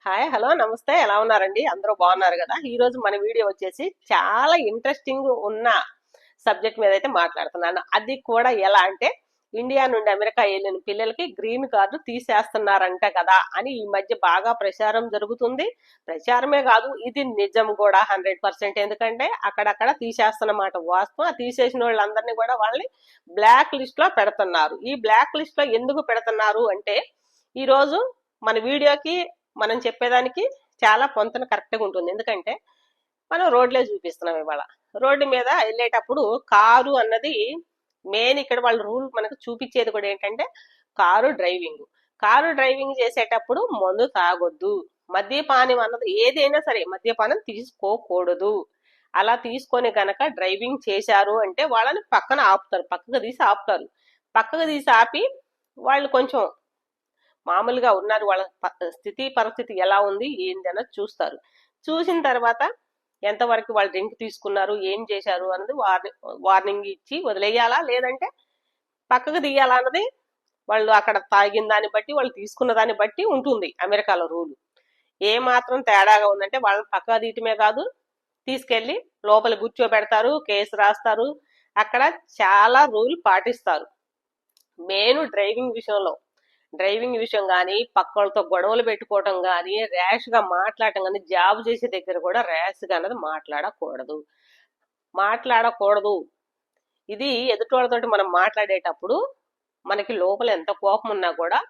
Hi hello నమస్తే ఎలా ఉన్నారండి అందరూ బాగున్నారు కదా ఈ రోజు మన వీడియో వచ్చేసి చాలా ఇంట్రెస్టింగ్ ఉన్న సబ్జెక్ట్ మీద అయితే మాట్లాడుతున్నాను అది కూడా ఎలా అంటే ఇండియా నుండి అమెరికా వెళ్ళిన పిల్లలకి గ్రీన్ కార్డు తీసేస్తున్నారంట కదా అని ఈ మధ్య బాగా ప్రచారం జరుగుతుంది. ప్రచారమే కాదు ఇది నిజం కూడా 100%. ఎందుకంటే అక్కడక్కడ తీసేస్తున్నమాట వాస్తవం. ఆ తీసేసిన వాళ్ళందరినీ కూడా వాళ్ళని బ్లాక్ లిస్ట్ లో పెడుతున్నారు. ఈ బ్లాక్ లిస్ట్ లో ఎందుకు పెడుతున్నారు అంటే ఈ రోజు మన వీడియోకి మనం చెప్పేదానికి చాలా పొంతన కరెక్ట్ గా ఉంటుంది. ఎందుకంటే మనం రోడ్లే చూపిస్తున్నాం ఇవాళ. రోడ్డు మీద వెళ్ళేటప్పుడు కారు అన్నది మెయిన్ ఇక్కడ వాళ్ళ రూల్ మనకు చూపించేది కూడా ఏంటంటే కారు డ్రైవింగ్ చేసేటప్పుడు మందు తాగొద్దు, మద్యపానం అన్నది ఏదైనా సరే మద్యపానం తీసుకోకూడదు. అలా తీసుకొని గనక డ్రైవింగ్ చేశారు అంటే వాళ్ళని పక్కన ఆపుతారు, పక్కకు తీసి ఆపి వాళ్ళు కొంచెం మామూలుగా ఉన్నారు, వాళ్ళ స్థితి పరిస్థితి ఎలా ఉంది ఏంటి అన్నది చూస్తారు. చూసిన తర్వాత ఎంతవరకు వాళ్ళు డ్రింక్ తీసుకున్నారు ఏం చేశారు అన్నది వార్నింగ్ ఇచ్చి వదిలేయాలా లేదంటే పక్కకు తీయాలా అన్నది వాళ్ళు అక్కడ తాగిన దాన్ని బట్టి వాళ్ళు తీసుకున్న దాన్ని బట్టి ఉంటుంది అమెరికాలో రూల్. ఏ మాత్రం తేడాగా ఉందంటే వాళ్ళని పక్కకు తీయటమే కాదు, తీసుకెళ్లి లోపల కూర్చోబెడతారు, కేసు రాస్తారు. అక్కడ చాలా రూల్ పాటిస్తారు. మెయిన్ డ్రైవింగ్ విషయం కానీ, పక్కలతో గొడవలు పెట్టుకోవటం కానీ, ర్యాష్ గా మాట్లాడటం కానీ, జాబ్ చేసే దగ్గర కూడా ర్యాష్ గా అన్నది మాట్లాడకూడదు. ఇది ఎదుటోళ్ళతోటి మనం మాట్లాడేటప్పుడు మనకి లోపల ఎంత కోపం ఉన్నా కూడా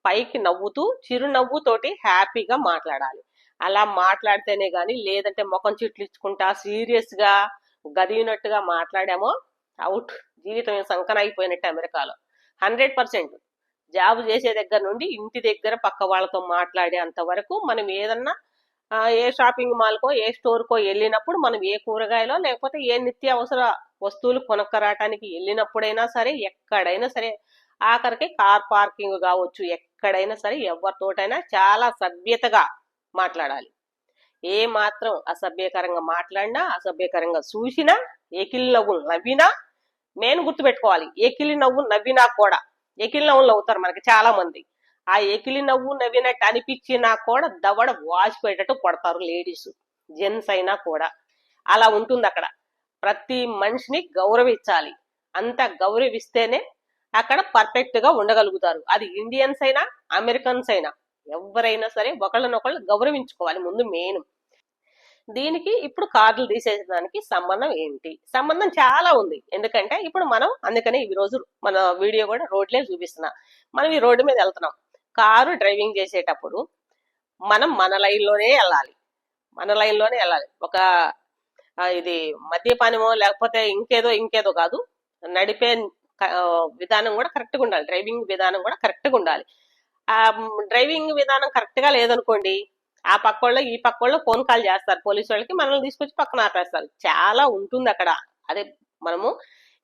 పైకి నవ్వుతూ చిరునవ్వుతోటి హ్యాపీగా మాట్లాడాలి. అలా మాట్లాడితేనే గాని, లేదంటే ముఖం చిట్లించుకుంటా సీరియస్ గా గదినట్టుగా మాట్లాడామో అవుట్, జీవితం సంకన అయిపోయినట్టు అమెరికాలో 100%. జాబ్ చేసే దగ్గర నుండి ఇంటి దగ్గర పక్క వాళ్ళతో మాట్లాడే అంతవరకు మనం ఏదన్నా ఏ షాపింగ్ మాల్కో ఏ స్టోర్కో వెళ్ళినప్పుడు మనం ఏ కూరగాయలో లేకపోతే ఏ నిత్యావసర వస్తువులు కొనుక్కరాటానికి వెళ్ళినప్పుడైనా సరే, ఎక్కడైనా సరే, ఆఖరికి కార్ పార్కింగ్ కావచ్చు, ఎక్కడైనా సరే ఎవరితోటైనా చాలా సభ్యతగా మాట్లాడాలి. ఏ మాత్రం అసభ్యకరంగా మాట్లాడినా, అసభ్యకరంగా చూసినా, ఎకిలి నవ్వులు నవ్వినా నేను గుర్తుపెట్టుకోవాలి. ఎకిలి నవ్వు నవ్వినా కూడా ఎకిలి నవ్వులు నవ్వుతారు మనకి చాలా మంది. ఆ ఎకిలి నవ్వు నవ్వినట్టు అనిపించినా కూడా దవడ వాచిపోయేటట్టు కొడతారు లేడీస్, జెంట్స్ అయినా కూడా. అలా ఉంటుంది అక్కడ. ప్రతి మనిషిని గౌరవించాలి. అంత గౌరవిస్తేనే అక్కడ పర్ఫెక్ట్ గా ఉండగలుగుతారు. అది ఇండియన్స్ అయినా అమెరికన్స్ అయినా ఎవరైనా సరే ఒకళ్ళనొకళ్ళు గౌరవించుకోవాలి ముందు మెయిన్. దీనికి ఇప్పుడు కార్డులు తీసేయడానికి సంబంధం ఏంటి? సంబంధం చాలా ఉంది. ఎందుకంటే ఇప్పుడు మనం అందుకని ఈ రోజు మన వీడియో కూడా రోడ్లే చూపిస్తున్నా. మనం ఈ రోడ్డు మీద వెళ్తున్నాం. కారు డ్రైవింగ్ చేసేటప్పుడు మనం మన లైన్లోనే వెళ్ళాలి. ఒక ఇది మద్యపానమో లేకపోతే ఇంకేదో కాదు. నడిపే విధానం కూడా కరెక్ట్గా ఉండాలి. డ్రైవింగ్ విధానం కూడా కరెక్ట్గా ఉండాలి. ఆ డ్రైవింగ్ విధానం కరెక్ట్ గా లేదనుకోండి, ఆ పక్కోళ్ళు ఈ పక్కోళ్ళు ఫోన్ కాల్ చేస్తారు పోలీసు వాళ్ళకి, మనల్ని తీసుకొచ్చి పక్కన ఆపేస్తారు. చాలా ఉంటుంది అక్కడ. అదే మనము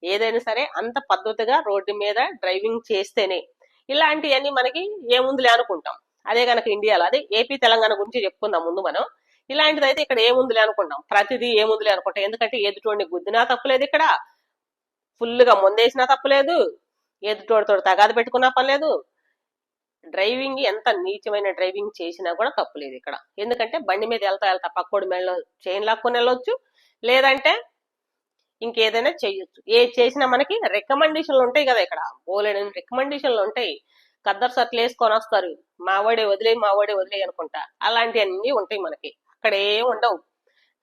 ఏదైనా సరే అంత పద్ధతిగా రోడ్డు మీద డ్రైవింగ్ చేస్తేనే. ఇలాంటివన్నీ మనకి ఏముందిలే అనుకుంటాం. అదే కనుక ఇండియాలో, అదే ఏపీ తెలంగాణ గురించి చెప్పుకుందాం ముందు మనం. ఇలాంటిది అయితే ఇక్కడ ఏముందిలే అనుకుంటాం, ప్రతిదీ ఏముందిలే అనుకుంటాం. ఎందుకంటే ఎదుటోడిని గుద్దినా తప్పులేదు, ఇక్కడ ఫుల్ గా ముందేసినా తప్పులేదు, ఎదుటోడితో తగాదు పెట్టుకున్నా పర్లేదు. డ్రైవింగ్ ఎంత నీచమైన డ్రైవింగ్ చేసినా కూడా తప్పులేదు ఇక్కడ. ఎందుకంటే బండి మీద వెళ్తా పక్కోడి మెడలో చైన్ లాక్కొని వెళ్ళొచ్చు, లేదంటే ఇంకేదైనా చేయొచ్చు. ఏ చేసినా మనకి రికమెండేషన్లు ఉంటాయి కదా ఇక్కడ. బోలేని రికమెండేషన్లు ఉంటాయి. కద్దరు సట్లు వేసుకొని వస్తారు, మావాడే వదిలే అనుకుంటా. అలాంటివన్నీ ఉంటాయి మనకి. అక్కడ ఏం ఉండవు.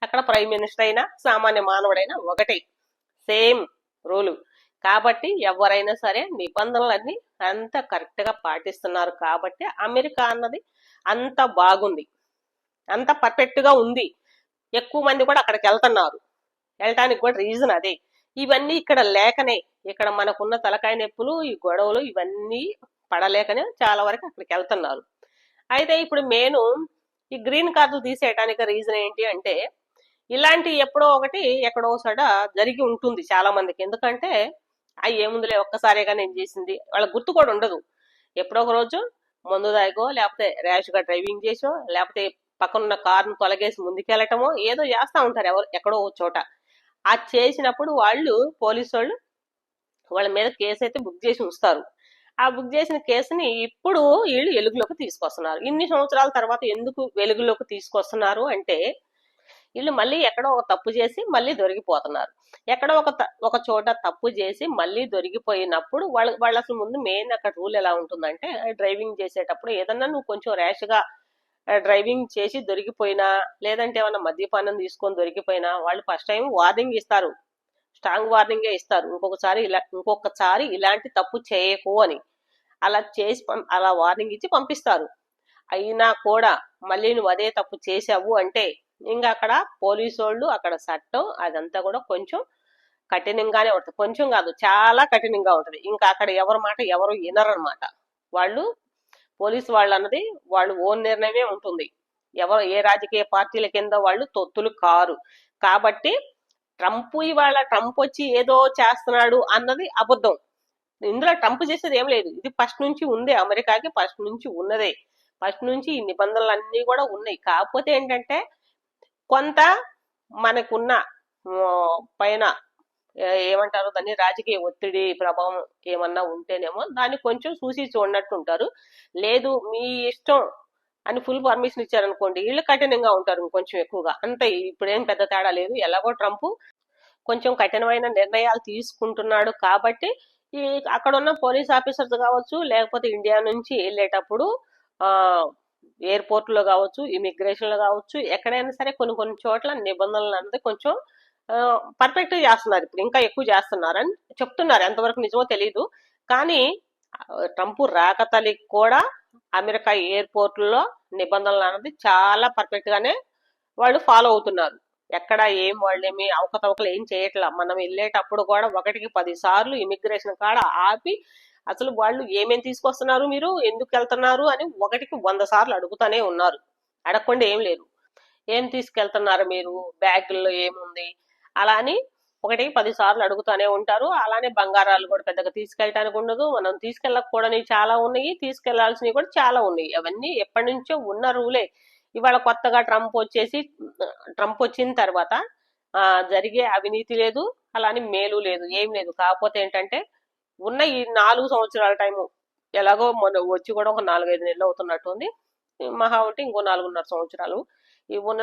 అక్కడ ప్రైమ్ మినిస్టర్ అయినా సామాన్య మానవుడైనా ఒకటే, సేమ్ రూలు. కాబట్టి ఎవరైనా సరే నిబంధనలన్నీ అంత కరెక్ట్ గా పాటిస్తున్నారు. కాబట్టి అమెరికా అన్నది అంత బాగుంది, అంత పర్ఫెక్ట్ గా ఉంది. ఎక్కువ మంది కూడా అక్కడికి వెళ్ళటానికి కూడా రీజన్ అదే. ఇవన్నీ ఇక్కడ లేకనే, ఇక్కడ మనకున్న తలకాయ నొప్పులు, ఈ గొడవలు ఇవన్నీ పడలేకనే చాలా వరకు అక్కడికి వెళ్తున్నారు. అయితే ఇప్పుడు నేను ఈ గ్రీన్ కార్డు తీసేయడానికి రీజన్ ఏంటి అంటే, ఇలాంటి ఎప్పుడో ఒకటి ఎక్కడో చోట జరిగి ఉంటుంది చాలా మందికి. ఎందుకంటే అవి ఏముందిలే ఒక్కసారిగా నేను చేసింది, వాళ్ళకి గుర్తు కూడా ఉండదు. ఎప్పుడో ఒక రోజు మందు తాగో, లేకపోతే ర్యాష్ గా డ్రైవింగ్ చేసో, లేకపోతే పక్కనున్న కారును తొలగేసి ముందుకెళ్ళటమో ఏదో చేస్తా ఉంటారు ఎక్కడో చోట. అది చేసినప్పుడు వాళ్ళు పోలీసు వాళ్ళు వాళ్ళ మీద కేసు అయితే బుక్ చేసి ఉంచుతారు. ఆ బుక్ చేసిన కేసుని ఇప్పుడు వీళ్ళు వెలుగులోకి తీసుకొస్తున్నారు. ఇన్ని సంవత్సరాల తర్వాత ఎందుకు వెలుగులోకి తీసుకొస్తున్నారు అంటే వీళ్ళు మళ్ళీ ఎక్కడో ఒక తప్పు చేసి మళ్ళీ దొరికిపోతున్నారు. ఎక్కడో ఒక చోట తప్పు చేసి మళ్ళీ దొరికిపోయినప్పుడు వాళ్ళు అసలు ముందు మెయిన్ అక్కడ రూల్ ఎలా ఉంటుందంటే, డ్రైవింగ్ చేసేటప్పుడు ఏదన్నా నువ్వు కొంచెం ర్యాష్ గా డ్రైవింగ్ చేసి దొరికిపోయినా, లేదంటే ఏమన్నా మద్యపానం తీసుకొని దొరికిపోయినా వాళ్ళు ఫస్ట్ టైం వార్నింగ్ ఇస్తారు. స్ట్రాంగ్ వార్నింగే ఇస్తారు. ఇంకొకసారి ఇలాంటి తప్పు చేయకు అని. అలా చేసి అలా వార్నింగ్ ఇచ్చి పంపిస్తారు. అయినా కూడా మళ్ళీ నువ్వు అదే తప్పు చేసావు అంటే ఇంకా అక్కడ పోలీసు వాళ్ళు, అక్కడ చట్టం అదంతా కూడా కొంచెం కఠినంగానే ఉంటుంది. కొంచెం కాదు, చాలా కఠినంగా ఉంటుంది. ఇంకా అక్కడ ఎవరి మాట ఎవరు వినరనమాట. వాళ్ళు పోలీసు వాళ్ళు అన్నది వాళ్ళు ఓన్ నిర్ణయమే ఉంటుంది. ఎవరు ఏ రాజకీయ పార్టీల కింద వాళ్ళు తొత్తులు కారు. కాబట్టి ఇవాళ ట్రంప్ వచ్చి ఏదో చేస్తున్నాడు అన్నది అబద్ధం. ఇందులో ట్రంప్ చేసేది ఏం లేదు. ఇది ఫస్ట్ నుంచి ఉంది, అమెరికాకి ఫస్ట్ నుంచి ఉన్నదే. ఫస్ట్ నుంచి ఈ నిబంధనలు అన్ని కూడా ఉన్నాయి. కాకపోతే ఏంటంటే కొంత మనకున్న పైన ఏమంటారు దాన్ని, రాజకీయ ఒత్తిడి ప్రభావం ఏమన్నా ఉంటేనేమో దాన్ని కొంచెం చూసి చూడనట్టు ఉంటారు. లేదు మీ ఇష్టం అని ఫుల్ పర్మిషన్ ఇచ్చారనుకోండి, వీళ్ళు కఠినంగా ఉంటారు కొంచెం ఎక్కువగా. అంతే, ఇప్పుడేం పెద్ద తేడా లేదు. ఎలాగో ట్రంప్ కొంచెం కఠినమైన నిర్ణయాలు తీసుకుంటున్నాడు కాబట్టి ఈ అక్కడ ఉన్న పోలీస్ ఆఫీసర్స్ కావచ్చు, లేకపోతే ఇండియా నుంచి వెళ్ళేటప్పుడు ఆ ఎయిర్పోర్ట్ లో కావచ్చు, ఇమిగ్రేషన్ లో కావచ్చు, ఎక్కడైనా సరే కొన్ని చోట్ల నిబంధనలు అనేది కొంచెం పర్ఫెక్ట్ చేస్తున్నారు. ఇప్పుడు ఇంకా ఎక్కువ చేస్తున్నారని చెప్తున్నారు. ఎంతవరకు నిజమో తెలీదు. కానీ ట్రంప్ రాకతలికి కూడా అమెరికా ఎయిర్పోర్ట్లో నిబంధనలు అనేది చాలా పర్ఫెక్ట్ గానే వాళ్ళు ఫాలో అవుతున్నారు. ఎక్కడ వాళ్ళేమి అవకతవకలు ఏం చేయట్లా. మనం వెళ్ళేటప్పుడు కూడా 1కి 10 సార్లు ఇమిగ్రేషన్ కాడ ఆపి అసలు వాళ్ళు ఏమేమి తీసుకొస్తున్నారు, మీరు ఎందుకు వెళ్తున్నారు అని 1కి 100 సార్లు అడుగుతానే ఉన్నారు. అడగకుండా ఏం లేదు. ఏం తీసుకెళ్తున్నారు మీరు, బ్యాగుల్లో ఏముంది అలా అని 1కి 10 సార్లు అడుగుతానే ఉంటారు. అలానే బంగారాలు కూడా పెద్దగా తీసుకెళ్ళటానికి ఉండదు. మనం తీసుకెళ్ళకూడని చాలా ఉన్నాయి, తీసుకెళ్లాల్సినవి కూడా చాలా ఉన్నాయి. అవన్నీ ఎప్పటి నుంచో ఉన్న రూలే. ఇవాళ కొత్తగా ట్రంప్ వచ్చిన తర్వాత జరిగే అవినీతి లేదు, అలానే మేలు లేదు, ఏం లేదు. కాకపోతే ఏంటంటే ఉన్న ఈ 4 సంవత్సరాల టైము ఎలాగో మొన్న వచ్చి కూడా ఒక 4-5 నెలలు అవుతున్నట్టుంది. మహా ఉంటే ఇంకో 4.5 సంవత్సరాలు. ఈ ఉన్న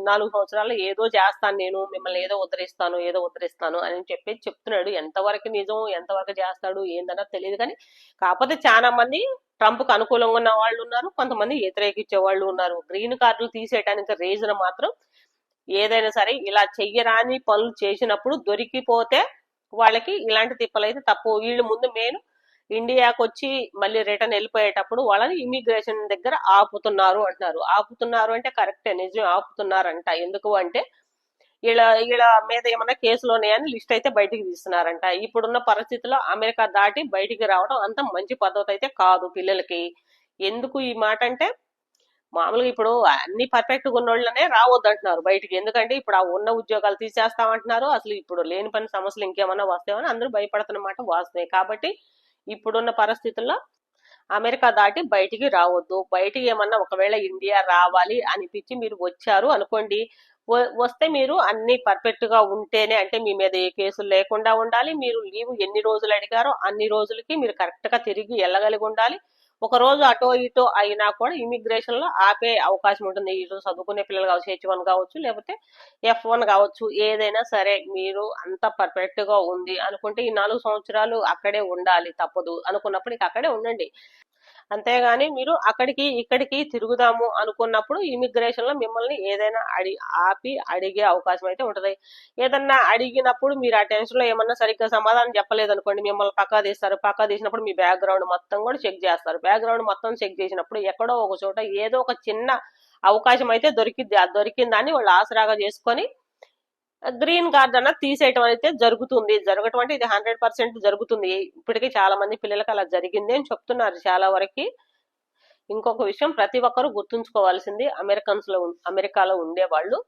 4 సంవత్సరాలు ఏదో చేస్తాను, నేను మిమ్మల్ని ఏదో ఉద్ధరిస్తాను అని చెప్తున్నాడు. ఎంతవరకు నిజం, ఎంతవరకు చేస్తాడు ఏందన్నా తెలియదు. కానీ కాకపోతే చాలా మంది ట్రంప్ కు అనుకూలంగా ఉన్న వాళ్ళు ఉన్నారు, కొంతమంది వ్యతిరేకించే వాళ్ళు ఉన్నారు. గ్రీన్ కార్డులు తీసేయడానికి రీజన్ మాత్రం ఏదైనా సరే ఇలా చెయ్యరాని పనులు చేసినప్పుడు దొరికిపోతే వాళ్ళకి ఇలాంటి తిప్పలు అయితే తప్పు. వీళ్ళు ముందు మెయిన్ ఇండియాకు వచ్చి మళ్ళీ రిటర్న్ వెళ్ళిపోయేటప్పుడు వాళ్ళని ఇమిగ్రేషన్ దగ్గర ఆపుతున్నారు అంటే కరెక్టే, నిజం ఆపుతున్నారంట. ఎందుకు అంటే వీళ్ళ మీద ఏమన్నా కేసులు ఉన్నాయని లిస్ట్ అయితే బయటికి తీస్తున్నారంట. ఇప్పుడున్న పరిస్థితుల్లో అమెరికా దాటి బయటికి రావడం అంత మంచి పద్ధతి అయితే కాదు పిల్లలకి. ఎందుకు ఈ మాట అంటే మామూలుగా ఇప్పుడు అన్ని పర్ఫెక్ట్ గా ఉన్నోళ్ళనే రావద్దు అంటున్నారు బయటికి. ఎందుకంటే ఇప్పుడు ఆ ఉన్న ఉద్యోగాలు తీసేస్తామంటున్నారు. అసలు ఇప్పుడు లేని పని సమస్యలు ఇంకేమన్నా వస్తాయని అందరూ భయపడుతున్నమాట వాస్తవే. కాబట్టి ఇప్పుడున్న పరిస్థితుల్లో అమెరికా దాటి బయటికి రావద్దు. బయటికి ఏమన్నా ఒకవేళ ఇండియా రావాలి అనిపించి మీరు వచ్చారు అనుకోండి, వస్తే మీరు అన్ని పర్ఫెక్ట్ గా ఉంటేనే, అంటే మీ మీద ఏ కేసులు లేకుండా ఉండాలి, మీరు లీవ్ ఎన్ని రోజులు అడిగారో అన్ని రోజులకి మీరు కరెక్ట్ గా తిరిగి వెళ్ళగలిగి ఉండాలి. ఒక రోజు అటో ఇటో అయినా కూడా ఇమిగ్రేషన్ లో ఆపే అవకాశం ఉంటుంది. ఇటు చదువుకునే పిల్లలు కావచ్చు, H1 కావచ్చు, లేకపోతే F1 కావచ్చు, ఏదైనా సరే మీరు అంత పర్ఫెక్ట్ గా ఉంది అనుకుంటే ఈ 4 సంవత్సరాలు అక్కడే ఉండాలి, తప్పదు అనుకున్నప్పుడు ఇక అక్కడే ఉండండి. అంతేగాని మీరు అక్కడికి ఇక్కడికి తిరుగుదాము అనుకున్నప్పుడు ఇమిగ్రేషన్ లో మిమ్మల్ని ఏదైనా ఆపి అడిగే అవకాశం అయితే ఉంటది. ఏదన్నా అడిగినప్పుడు మీరు ఆ టెన్షన్ లో ఏమన్నా సరిగ్గా సమాధానం చెప్పలేదు అనుకోండి, మిమ్మల్ని పక్కా తీస్తారు. పక్కా తీసినప్పుడు మీ బ్యాక్గ్రౌండ్ మొత్తం కూడా చెక్ చేస్తారు. బ్యాక్గ్రౌండ్ మొత్తం చెక్ చేసినప్పుడు ఎక్కడో ఒక చోట ఏదో ఒక చిన్న అవకాశం అయితే దొరికింది. ఆ దొరికిందాన్ని వాళ్ళు ఆసరాగా చేసుకొని గ్రీన్ కార్డ్ అన్న తీసేయటం అయితే జరగటం అంటే ఇది 100% జరుగుతుంది. ఇప్పటికీ చాలా మంది పిల్లలకు అలా జరిగింది అని చెప్తున్నారు చాలా వరకు. ఇంకొక విషయం ప్రతి ఒక్కరు గుర్తుంచుకోవాల్సింది, అమెరికాలో ఉండేవాళ్ళు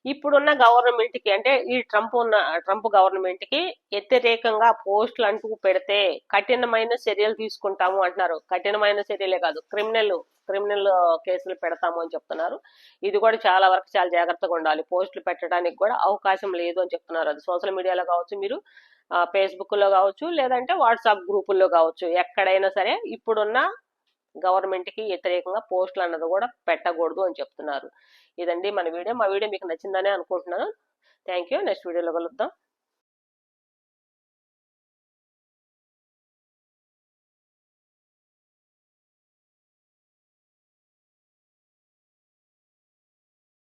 ఇప్పుడున్న గవర్నమెంట్ కి, అంటే ఈ ట్రంప్ గవర్నమెంట్ కి వ్యతిరేకంగా పోస్టులు అంటూ పెడితే కఠినమైన చర్యలు తీసుకుంటాము అంటున్నారు. కఠినమైన చర్యలే కాదు, క్రిమినల్ కేసులు పెడతాము అని చెప్తున్నారు. ఇది కూడా చాలా వరకు చాలా జాగ్రత్తగా ఉండాలి. పోస్టులు పెట్టడానికి కూడా అవకాశం లేదు అని చెప్తున్నారు. అది సోషల్ మీడియాలో కావచ్చు, మీరు ఫేస్బుక్లో కావచ్చు, లేదంటే వాట్సాప్ గ్రూపుల్లో కావచ్చు. ఎక్కడైనా సరే ఇప్పుడున్న గవర్నమెంట్కి వ్యతిరేకంగా పోస్టులు అన్నది కూడా పెట్టకూడదు అని చెప్తున్నారు. ఇదండి మన వీడియో. మా వీడియో మీకు నచ్చిందనే అనుకుంటున్నాను. Thank you. నెక్స్ట్ వీడియోలో కలుద్దాం.